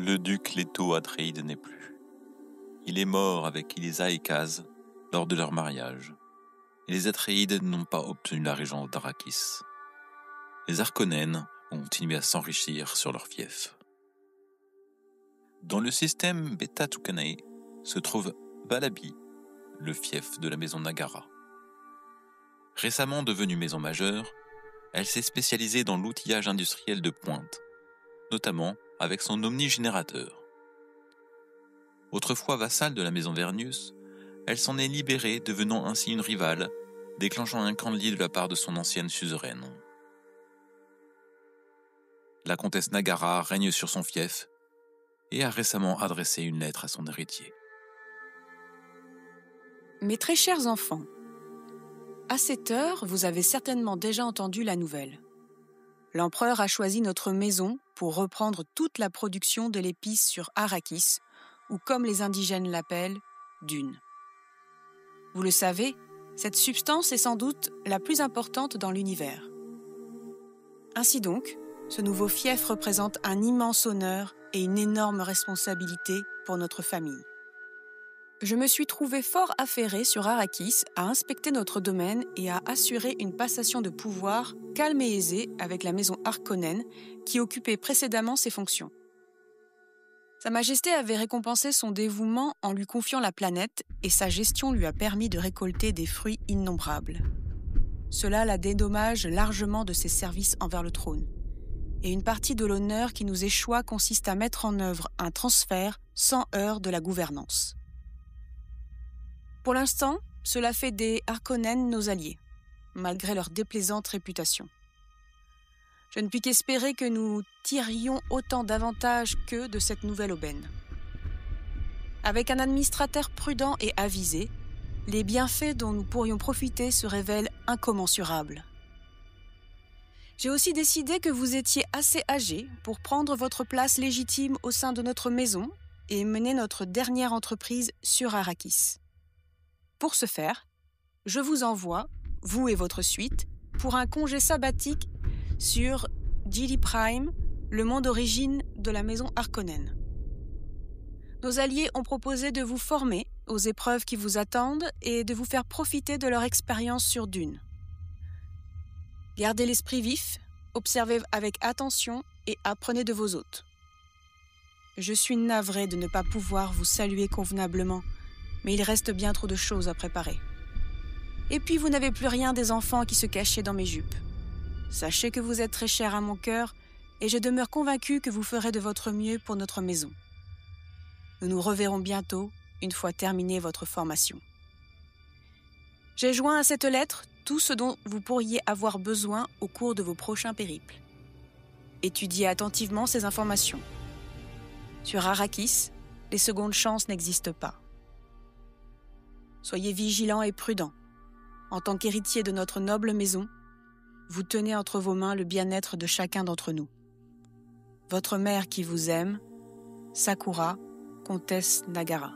Le duc Leto Atréide n'est plus. Il est mort avec Elisa et Kaz lors de leur mariage. Et les Atréides n'ont pas obtenu la régence d'Arrakis. Les Harkonnen ont continué à s'enrichir sur leur fief. Dans le système Beta Tucanae se trouve Valabi, le fief de la maison Nagara. Récemment devenue maison majeure, elle s'est spécialisée dans l'outillage industriel de pointe, notamment avec son omnigénérateur. Autrefois vassale de la maison Vernius, elle s'en est libérée, devenant ainsi une rivale, déclenchant un camp-lit de la part de son ancienne suzeraine. La comtesse Nagara règne sur son fief et a récemment adressé une lettre à son héritier. Mes très chers enfants, à cette heure, vous avez certainement déjà entendu la nouvelle. L'empereur a choisi notre maison pour reprendre toute la production de l'épice sur Arrakis, ou comme les indigènes l'appellent, Dune. Vous le savez, cette substance est sans doute la plus importante dans l'univers. Ainsi donc, ce nouveau fief représente un immense honneur et une énorme responsabilité pour notre famille. Je me suis trouvé fort affairé sur Arrakis à inspecter notre domaine et à assurer une passation de pouvoir calme et aisée avec la maison Harkonnen qui occupait précédemment ses fonctions. Sa Majesté avait récompensé son dévouement en lui confiant la planète et sa gestion lui a permis de récolter des fruits innombrables. Cela la dédommage largement de ses services envers le trône. Et une partie de l'honneur qui nous échoit consiste à mettre en œuvre un transfert sans heurts de la gouvernance. Pour l'instant, cela fait des Harkonnen nos alliés, malgré leur déplaisante réputation. Je ne puis qu'espérer que nous tirions autant d'avantages qu'eux de cette nouvelle aubaine. Avec un administrateur prudent et avisé, les bienfaits dont nous pourrions profiter se révèlent incommensurables. J'ai aussi décidé que vous étiez assez âgés pour prendre votre place légitime au sein de notre maison et mener notre dernière entreprise sur Arrakis. Pour ce faire, je vous envoie, vous et votre suite, pour un congé sabbatique sur Gili Prime, le monde d'origine de la maison Harkonnen. Nos alliés ont proposé de vous former aux épreuves qui vous attendent et de vous faire profiter de leur expérience sur Dune. Gardez l'esprit vif, observez avec attention et apprenez de vos hôtes. Je suis navré de ne pas pouvoir vous saluer convenablement, mais il reste bien trop de choses à préparer. Et puis vous n'avez plus rien des enfants qui se cachaient dans mes jupes. Sachez que vous êtes très chers à mon cœur et je demeure convaincu que vous ferez de votre mieux pour notre maison. Nous nous reverrons bientôt, une fois terminée votre formation. J'ai joint à cette lettre tout ce dont vous pourriez avoir besoin au cours de vos prochains périples. Étudiez attentivement ces informations. Sur Arrakis, les secondes chances n'existent pas. Soyez vigilants et prudents. En tant qu'héritier de notre noble maison, vous tenez entre vos mains le bien-être de chacun d'entre nous. Votre mère qui vous aime, Sakura, comtesse Nagara.